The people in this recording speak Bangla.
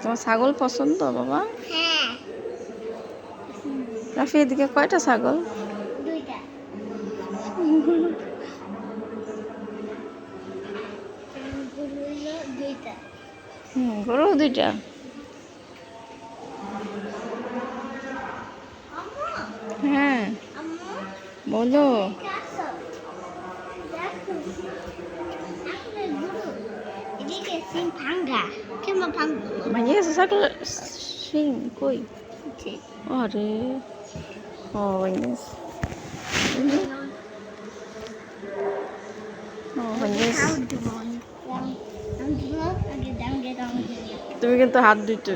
তোমার ছাগল পছন্দ বাবা? হ্যাঁ। রাফি এদিকে কয়টা ছাগল? দুইটা। দুইটা। গরু দুইটা। হ্যাঁ বলো। ভেঙে গেছে ছাগল শিং কই? আরে ও ভেঙে গেছে। তুমি কিন্তু হাত ধুইতে